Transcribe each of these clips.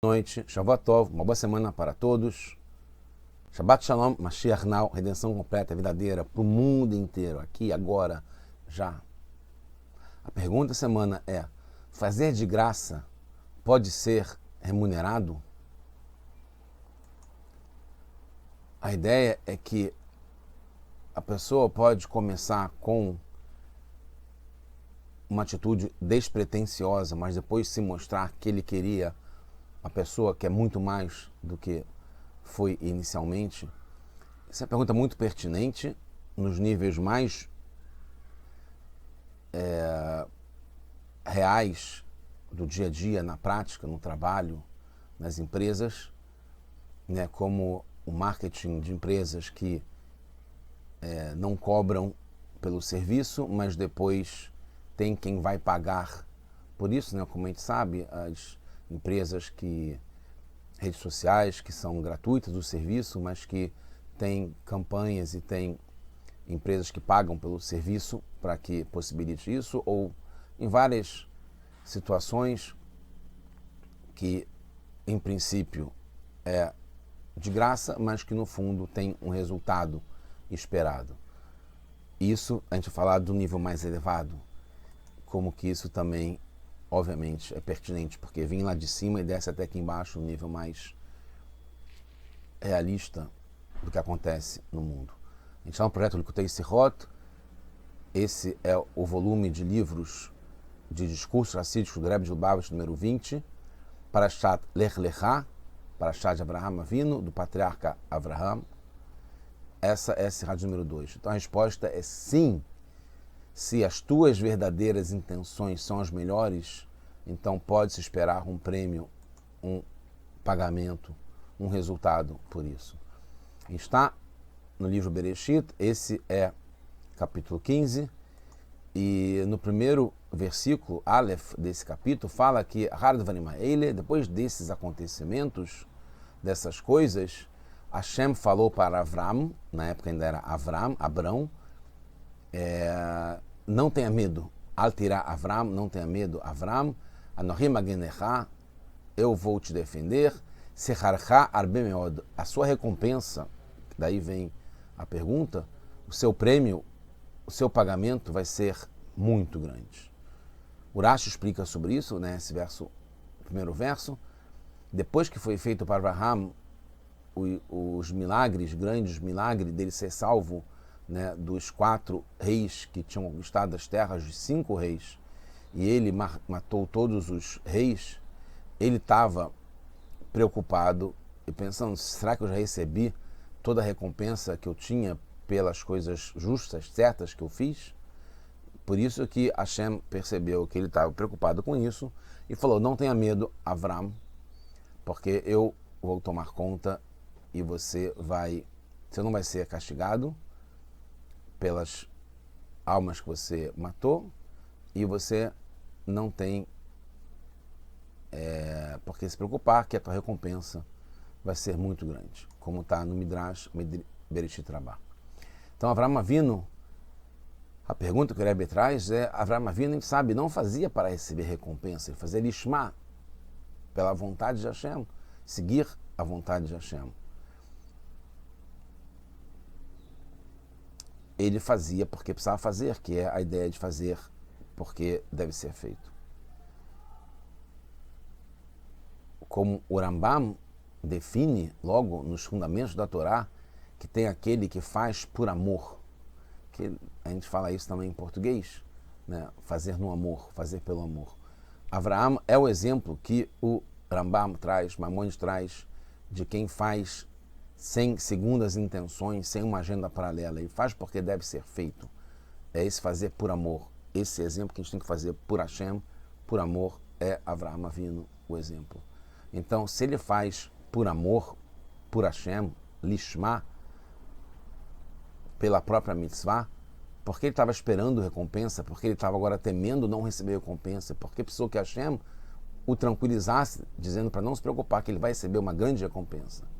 Noite, Shavuot Tov, uma boa semana para todos. Shabbat Shalom, Mashiach Now, redenção completa, verdadeira, para o mundo inteiro, aqui, agora, já. A pergunta da semana é, fazer de graça pode ser remunerado? A ideia é que a pessoa pode começar com uma atitude despretensiosa, mas depois se mostrar que ele queria a pessoa que é muito mais do que foi inicialmente. Essa é uma pergunta muito pertinente nos níveis mais reais do dia a dia, na prática, no trabalho, nas empresas, né, como o marketing de empresas que não cobram pelo serviço, mas depois tem quem vai pagar por isso, né, como a gente sabe, as empresas redes sociais que são gratuitas do serviço, mas que têm campanhas e têm empresas que pagam pelo serviço para que possibilite isso, ou em várias situações que em princípio é de graça, mas que no fundo tem um resultado esperado. Isso a gente vai falar do nível mais elevado, como que isso também obviamente é pertinente, porque vem lá de cima e desce até aqui embaixo, um nível mais realista do que acontece no mundo. A gente está no projeto Likutei Sihot. Esse é o volume de livros de discursos racídicos do Rebbe de Lubavitch, número 20, Parashat Lech Lecha, Parashat de Avraham Avinu, do patriarca Avraham. Essa é a Sihot número 2. Então a resposta é sim. Se as tuas verdadeiras intenções são as melhores, então pode-se esperar um prêmio, um pagamento, um resultado por isso. Está no livro Bereshit, esse é capítulo 15, e no primeiro versículo, Aleph, desse capítulo, fala que depois desses acontecimentos, dessas coisas, Hashem falou para Avram, na época ainda era Abrão, não tenha medo, Al-Tira Avram, não tenha medo, Avram, Anohim Agenecha, eu vou te defender, Secharcha Arbe Meod, a sua recompensa, daí vem a pergunta, o seu prêmio, o seu pagamento vai ser muito grande. Urashi explica sobre isso, né, esse verso, o primeiro verso, depois que foi feito para Abraham os milagres, grandes milagres dele ser salvo, né, dos 4 reis que tinham conquistado as terras, de 5 reis, e ele matou todos os reis, ele estava preocupado e pensando, será que eu já recebi toda a recompensa que eu tinha pelas coisas justas, certas que eu fiz? Por isso que Hashem percebeu que ele estava preocupado com isso e falou, não tenha medo, Avram, porque eu vou tomar conta e você não vai ser castigado pelas almas que você matou e você não tem por que se preocupar, que a tua recompensa vai ser muito grande, como está no Midrash Bereshit Rabbah. Então, Avraham Avinu, a pergunta que o Rebbe traz é, Avraham Avinu, a gente sabe, não fazia para receber recompensa, ele fazia lishma, pela vontade de Hashem, seguir a vontade de Hashem. Ele fazia porque precisava fazer, que é a ideia de fazer porque deve ser feito. Como o Rambam define logo nos fundamentos da Torá, que tem aquele que faz por amor, que a gente fala isso também em português, né? Fazer no amor, fazer pelo amor. Avraham é o exemplo que o Rambam traz, Maimonides traz, de quem faz sem segundas intenções, sem uma agenda paralela, e faz porque deve ser feito. É esse fazer por amor. Esse exemplo que a gente tem que fazer por Hashem, por amor, é Avraham Avinu o exemplo. Então, se ele faz por amor, por Hashem, lishma, pela própria mitzvah, porque ele estava esperando recompensa, porque ele estava agora temendo não receber recompensa, porque precisou que Hashem o tranquilizasse, dizendo para não se preocupar, que ele vai receber uma grande recompensa.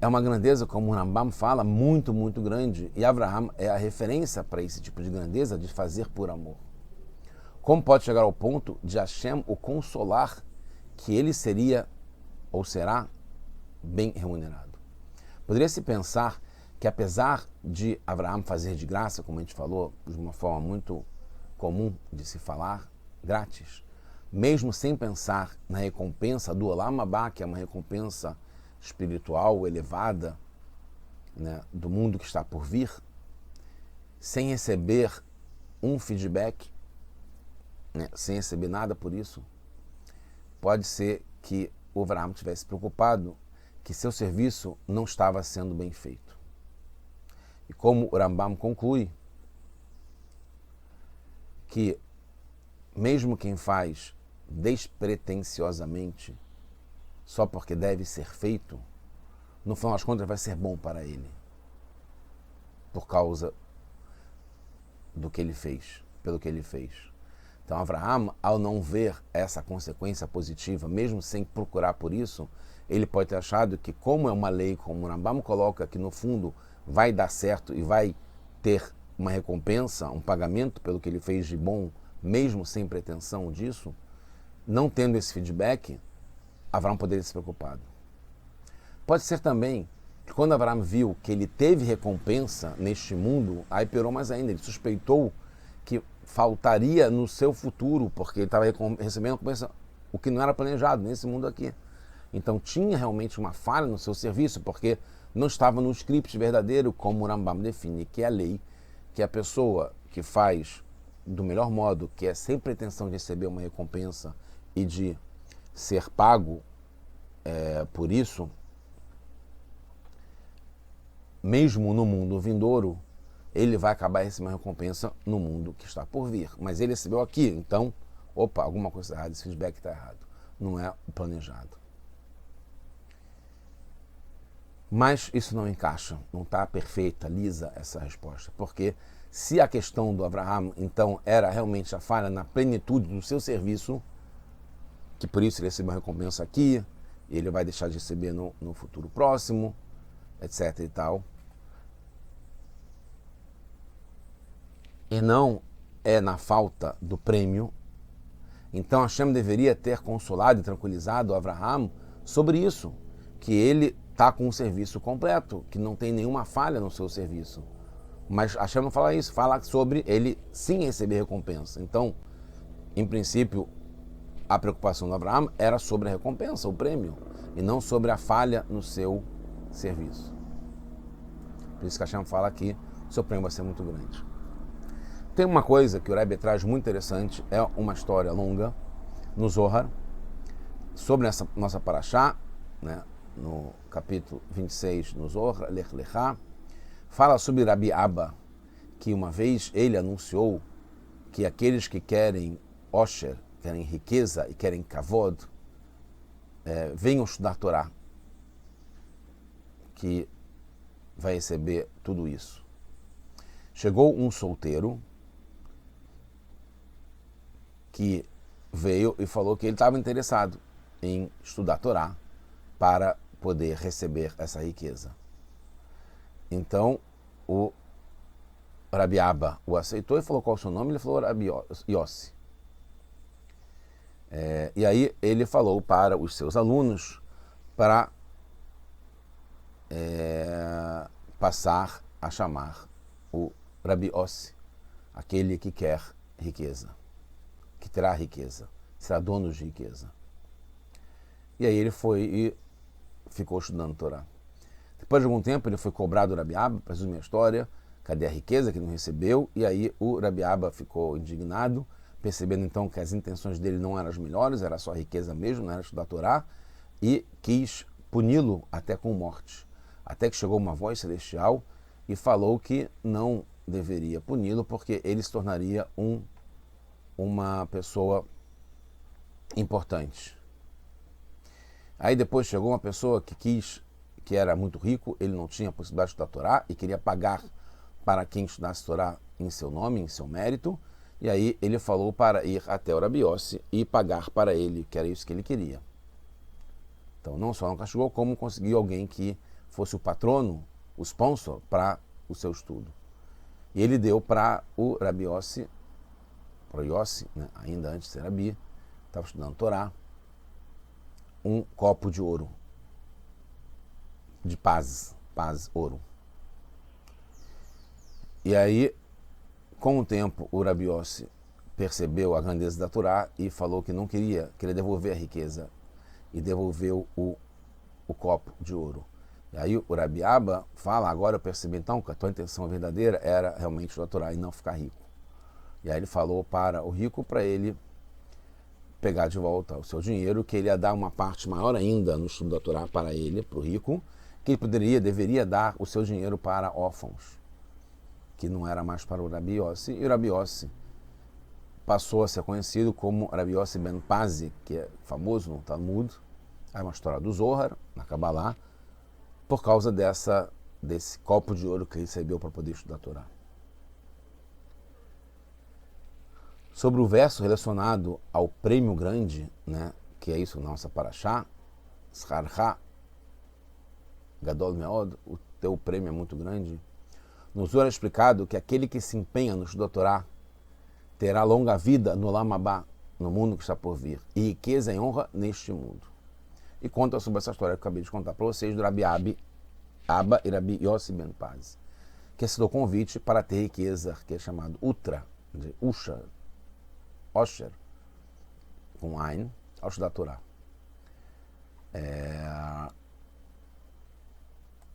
É uma grandeza, como o Rambam fala, muito, muito grande, e Avraham é a referência para esse tipo de grandeza, de fazer por amor. Como pode chegar ao ponto de Hashem o consolar, que ele seria ou será bem remunerado. Poderia-se pensar que, apesar de Abraão fazer de graça, como a gente falou, de uma forma muito comum de se falar, grátis, mesmo sem pensar na recompensa do Olam Abá, que é uma recompensa espiritual elevada, né, do mundo que está por vir, sem receber um feedback, né, sem receber nada por isso, pode ser que o Abraão estivesse preocupado que seu serviço não estava sendo bem feito. E como o Rambam conclui, que mesmo quem faz despretensiosamente, só porque deve ser feito, no final das contas vai ser bom para ele, por causa do que ele fez, pelo que ele fez. Então, Abraão, ao não ver essa consequência positiva, mesmo sem procurar por isso, ele pode ter achado que, como é uma lei, como o Rambam coloca, que no fundo vai dar certo e vai ter uma recompensa, um pagamento pelo que ele fez de bom, mesmo sem pretensão disso, não tendo esse feedback, Abraão poderia se preocupado. Pode ser também que quando Abraão viu que ele teve recompensa neste mundo, aí piorou mais ainda, ele suspeitou que faltaria no seu futuro, porque ele estava recebendo recompensa, o que não era planejado nesse mundo aqui. Então tinha realmente uma falha no seu serviço, porque não estava no script verdadeiro, como o Rambam define, que é a lei, que a pessoa que faz do melhor modo, que é sem pretensão de receber uma recompensa e de ser pago por isso, mesmo no mundo vindouro, ele vai acabar recebendo uma recompensa no mundo que está por vir. Mas ele recebeu aqui, então, opa, alguma coisa errada, esse feedback está errado. Não é o planejado. Mas isso não encaixa, não está perfeita, lisa essa resposta. Porque se a questão do Abraão, então, era realmente a falha na plenitude do seu serviço, que por isso ele recebeu uma recompensa aqui, ele vai deixar de receber no futuro próximo, etc. e tal. E não é na falta do prêmio. Então Hashem deveria ter consolado e tranquilizado Abraão sobre isso, que ele está com um serviço completo, que não tem nenhuma falha no seu serviço. Mas Hashem não fala isso, fala sobre ele sim receber recompensa. Então, em princípio, a preocupação do Abraão era sobre a recompensa, o prêmio, e não sobre a falha no seu serviço. Por isso que Hashem fala que o seu prêmio vai ser muito grande. Tem uma coisa que o Rebbe traz muito interessante, é uma história longa no Zohar, sobre essa nossa paraxá, né, no capítulo 26 no Zohar, Lech Lechá, fala sobre Rabi Abba, que uma vez ele anunciou que aqueles que querem osher, querem riqueza e querem kavod, venham estudar Torá, que vai receber tudo isso. Chegou um solteiro que veio e falou que ele estava interessado em estudar Torá para poder receber essa riqueza. Então, o Rabi Abba o aceitou e falou qual é o seu nome, ele falou Rabi Yossi. E aí ele falou para os seus alunos para passar a chamar o Rabi Yossi, aquele que quer riqueza, que terá riqueza, será dono de riqueza. E aí ele foi e ficou estudando Torá. Depois de algum tempo ele foi cobrado do Rabi Abba, para resumir a história, cadê a riqueza que não recebeu? E aí o Rabi Abba ficou indignado, percebendo então que as intenções dele não eram as melhores, era só a riqueza mesmo, não era estudar Torá, e quis puni-lo até com morte. Até que chegou uma voz celestial e falou que não deveria puni-lo porque ele se tornaria uma pessoa importante. Aí depois chegou uma pessoa que era muito rico, ele não tinha a possibilidade de estudar Torá e queria pagar para quem estudasse Torá em seu nome, em seu mérito, e aí ele falou para ir até o Rabi Yossi e pagar para ele, que era isso que ele queria. Então não só não castigou, como conseguiu alguém que fosse o patrono, o sponsor, para o seu estudo. E ele deu para o Rabi Yossi, para o Yossi, né, ainda antes de ser Rabi, estava estudando Torá, um copo de ouro, de paz, ouro. E aí, com o tempo, o Rabi Yossi percebeu a grandeza da Torá e falou que não queria devolver a riqueza e devolveu o copo de ouro. E aí o Rabi Abba fala, agora eu percebi então que a tua intenção verdadeira era realmente estudar a Torá e não ficar rico. E aí ele falou para o rico para ele pegar de volta o seu dinheiro, que ele ia dar uma parte maior ainda no estudo da Torá para ele, para o rico, que ele deveria dar o seu dinheiro para órfãos, que não era mais para o Rabi Yossi, e o Rabi Yossi passou a ser conhecido como Rabi Yossi ben Pazi, que é famoso no Talmud, é uma história do Zohar, na Kabbalah, por causa desse copo de ouro que ele recebeu para poder estudar a Torá. Sobre o verso relacionado ao prêmio grande, né, que é isso na nossa paraxá, Scharcha Gadol Meod, o teu prêmio é muito grande. No Zohar é explicado que aquele que se empenha no estudo da Torá terá longa vida no Olam Abá, no mundo que está por vir, e riqueza e honra neste mundo. E conta sobre essa história que eu acabei de contar para vocês, do Rabi Abba e Rabi Yossi ben Paz, que aceitou o convite para ter riqueza, que é chamado Utra, de Osher, com Ain, ao estudar a Torá.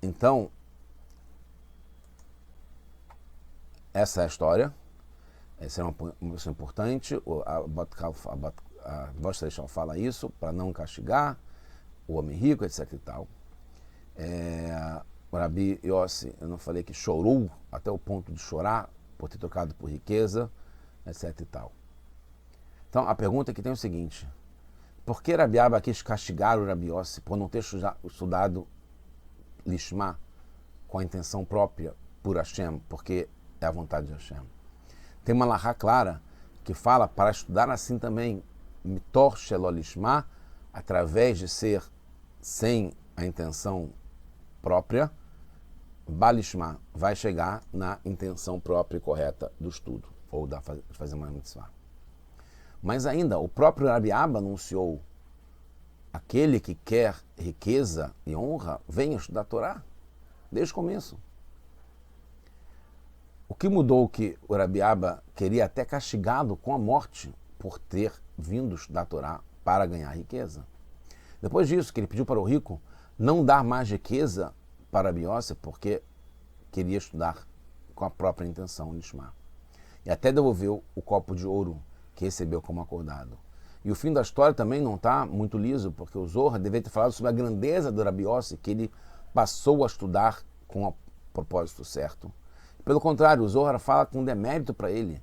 Então, essa é a história. Essa é uma questão importante. A Voz Celestial fala isso para não castigar o homem rico, etc. e tal. O Rabi Yossi, eu não falei que chorou até o ponto de chorar por ter trocado por riqueza, etc. e tal. Então, a pergunta que tem é o seguinte: por que Rabi Abba quis castigar o Rabi Yossi por não ter estudado Lishma com a intenção própria por Hashem, porque é a vontade de Hashem? Tem uma halachá clara que fala para estudar assim também, mitor shelo lishma, através de ser sem a intenção própria, balishma vai chegar na intenção própria e correta do estudo, ou de fazer uma mitzvah. Mas ainda, o próprio Rabi Abba anunciou: aquele que quer riqueza e honra, venha estudar a Torá, desde o começo. O que mudou que o Rabi Abba queria até castigá-lo com a morte por ter vindo estudar a Torá para ganhar riqueza. Depois disso, que ele pediu para o rico não dar mais riqueza para Rabi Yossi, porque queria estudar com a própria intenção de Lishma. E até devolveu o copo de ouro que recebeu como acordado. E o fim da história também não está muito liso, porque o Zohar deveria ter falado sobre a grandeza do Rabi Yossi, que ele passou a estudar com o propósito certo. Pelo contrário, o Zohar fala com demérito para ele.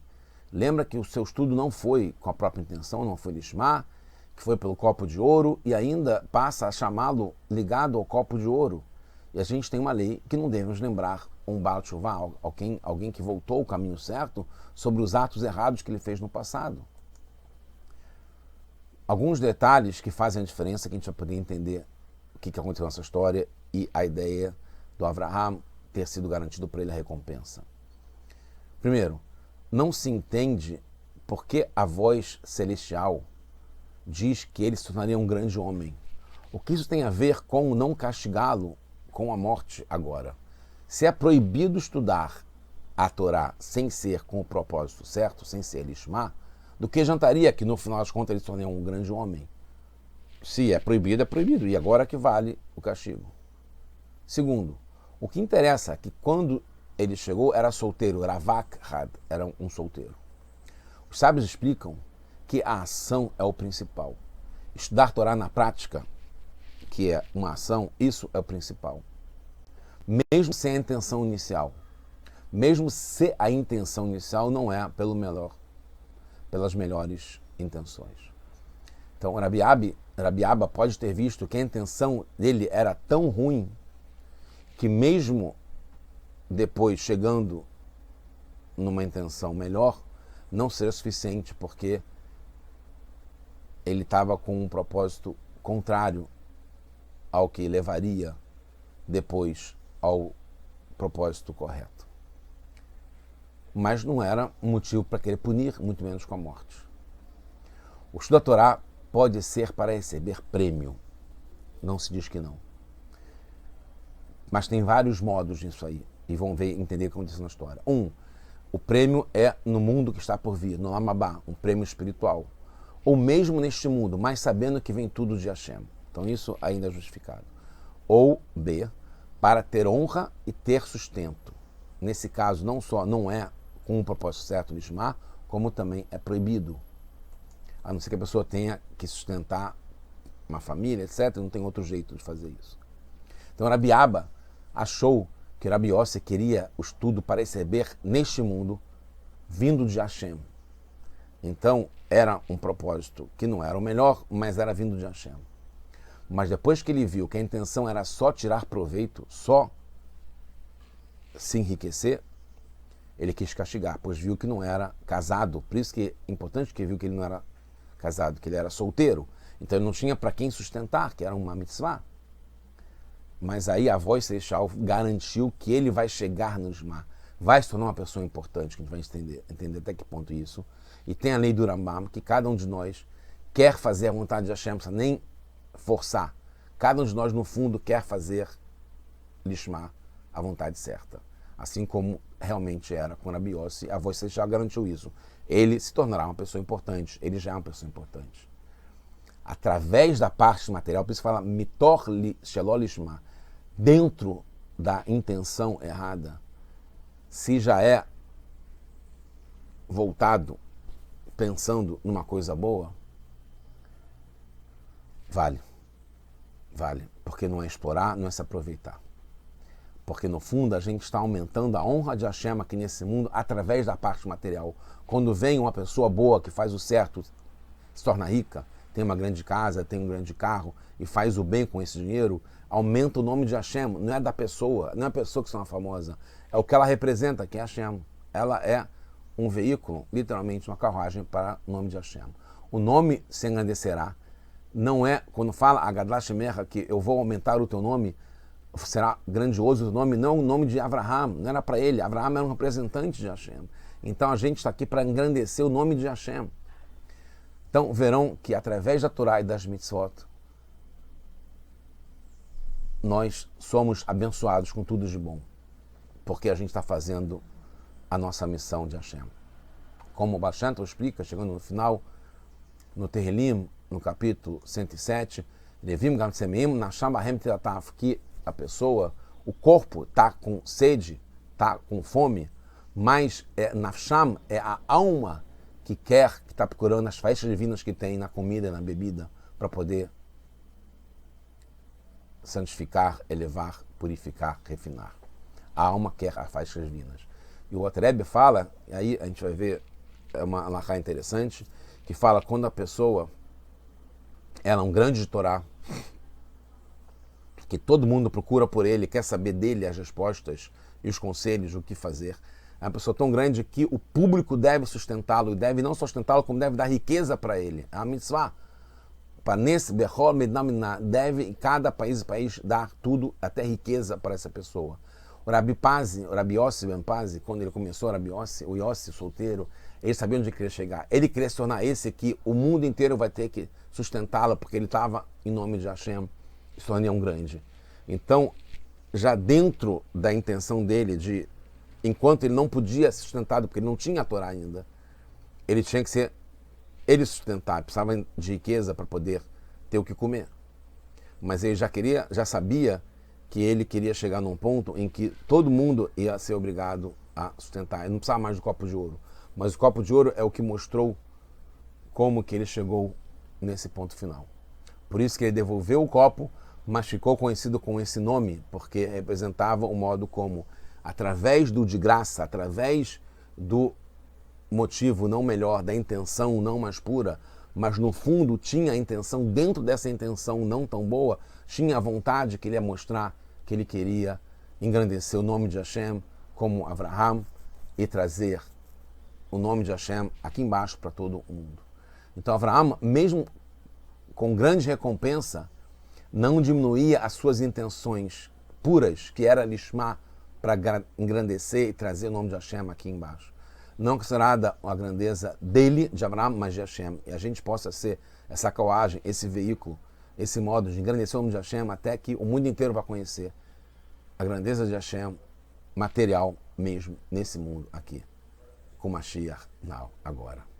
Lembra que o seu estudo não foi com a própria intenção, não foi Lishma, que foi pelo copo de ouro, e ainda passa a chamá-lo ligado ao copo de ouro. E a gente tem uma lei que não devemos lembrar um Baal Teshuvah, alguém que voltou ao caminho certo, sobre os atos errados que ele fez no passado. Alguns detalhes que fazem a diferença, que a gente vai poder entender o que aconteceu nessa história e a ideia do Avraham ter sido garantido para ele a recompensa. Primeiro, não se entende por que a voz celestial diz que ele se tornaria um grande homem. O que isso tem a ver com não castigá-lo com a morte agora? Se é proibido estudar a Torá sem ser com o propósito certo, sem ser Lishma, do que adiantaria que no final das contas ele se torne um grande homem? Se é proibido, é proibido. E agora que vale o castigo. Segundo, o que interessa é que quando ele chegou era solteiro, Ravak Had, era um solteiro. Os sábios explicam que a ação é o principal. Estudar Torá na prática, que é uma ação, isso é o principal. Mesmo sem a intenção inicial. Mesmo se a intenção inicial não é pelas melhores intenções. Então, Rabi Abba pode ter visto que a intenção dele era tão ruim que mesmo depois chegando numa intenção melhor, não seria suficiente, porque ele estava com um propósito contrário ao que levaria depois ao propósito correto. Mas não era um motivo para querer punir, muito menos com a morte. O estudo da Torá pode ser para receber prêmio, Não se diz que não. Mas tem vários modos nisso aí. E vão ver, entender o que aconteceu na história. O prêmio é no mundo que está por vir, no Lamabá, um prêmio espiritual. Ou mesmo neste mundo, mas sabendo que vem tudo de Hashem. Então isso ainda é justificado. Ou B, para ter honra e ter sustento. Nesse caso, não só não é com o propósito certo de Shema, como também é proibido. A não ser que a pessoa tenha que sustentar uma família, etc. Não tem outro jeito de fazer isso. Então Rabi Abba achou que Rabi Yossi queria o estudo para receber neste mundo, vindo de Hashem. Então era um propósito que não era o melhor, mas era vindo de Hashem. Mas depois que ele viu que a intenção era só tirar proveito, só se enriquecer, ele quis castigar, pois viu que não era casado. Por isso que é importante que viu que ele não era casado, que ele era solteiro. Então ele não tinha para quem sustentar, que era uma mitzvah. Mas aí a voz celestial garantiu que ele vai chegar no Shema, vai se tornar uma pessoa importante, que a gente vai entender até que ponto isso. E tem a lei do Rambam, que cada um de nós quer fazer a vontade de Hashem, não precisa nem forçar. Cada um de nós, no fundo, quer fazer Lishma, a vontade certa. Assim como realmente era com Rabi Yossi, a voz celestial garantiu isso. Ele se tornará uma pessoa importante, ele já é uma pessoa importante. Através da parte material, por isso fala mitor shelo lishma, dentro da intenção errada, se já é voltado pensando numa coisa boa, vale, porque não é explorar, não é se aproveitar. Porque no fundo a gente está aumentando a honra de Hashem aqui nesse mundo através da parte material. Quando vem uma pessoa boa que faz o certo, se torna rica, tem uma grande casa, tem um grande carro e faz o bem com esse dinheiro, aumenta o nome de Hashem. Não é da pessoa, não é a pessoa que se torna famosa, é o que ela representa, que é Hashem. Ela é um veículo, literalmente uma carruagem para o nome de Hashem. O nome se engrandecerá. Não é, quando fala Agadlah Shemecha, que eu vou aumentar o teu nome, será grandioso o nome, não o nome de Abraham, não era para ele. Abraham era um representante de Hashem. Então a gente está aqui para engrandecer o nome de Hashem. Então verão que através da Torá e das mitzvot, nós somos abençoados com tudo de bom, porque a gente está fazendo a nossa missão de Hashem. Como o Baal Shem Tov explica, chegando no final, no Tehillim, no capítulo 107, Levim Gam Tsemeim Nasham Bahem Tirataf, que a pessoa, o corpo está com sede, está com fome, mas Nafsham é a alma que quer, que está procurando as faíscas divinas que tem na comida e na bebida para poder santificar, elevar, purificar, refinar. A alma quer as faíscas divinas. E o Rebbe fala, e aí a gente vai ver, é uma alahá interessante, que fala quando a pessoa ela é um grande de Torá, que todo mundo procura por ele, quer saber dele as respostas e os conselhos, o que fazer. É uma pessoa tão grande que o público deve sustentá-lo, e deve não só sustentá-lo, como deve dar riqueza para ele. É a mitzvah. Deve em cada país dar tudo, até riqueza para essa pessoa. O Rabi Yossi Ben Pazi, quando ele começou, o Yossi solteiro, ele sabia onde ele queria chegar. Ele queria se tornar esse que o mundo inteiro vai ter que sustentá-lo, porque ele estava em nome de Hashem, se tornou um grande. Então, já dentro da intenção dele de, enquanto ele não podia ser sustentado, porque ele não tinha a Torá ainda, ele tinha que ser ele sustentar, precisava de riqueza para poder ter o que comer. Mas ele já sabia que ele queria chegar num ponto em que todo mundo ia ser obrigado a sustentar. Ele não precisava mais do copo de ouro. Mas o copo de ouro é o que mostrou como que ele chegou nesse ponto final. Por isso que ele devolveu o copo, mas ficou conhecido com esse nome, porque representava o modo como, através do de graça, através do motivo não melhor, da intenção não mais pura, mas no fundo tinha a intenção, dentro dessa intenção não tão boa, tinha a vontade que ele ia mostrar que ele queria engrandecer o nome de Hashem como Abraham e trazer o nome de Hashem aqui embaixo para todo mundo. Então Abraham, mesmo com grande recompensa, não diminuía as suas intenções puras, que era lishma, para engrandecer e trazer o nome de Hashem aqui embaixo. Não considerada a grandeza dele, de Abraham, mas de Hashem. E a gente possa ser essa carruagem, esse veículo esse modo de engrandecer o nome de Hashem até que o mundo inteiro vai conhecer a grandeza de Hashem material mesmo, nesse mundo aqui, com Mashiach, agora.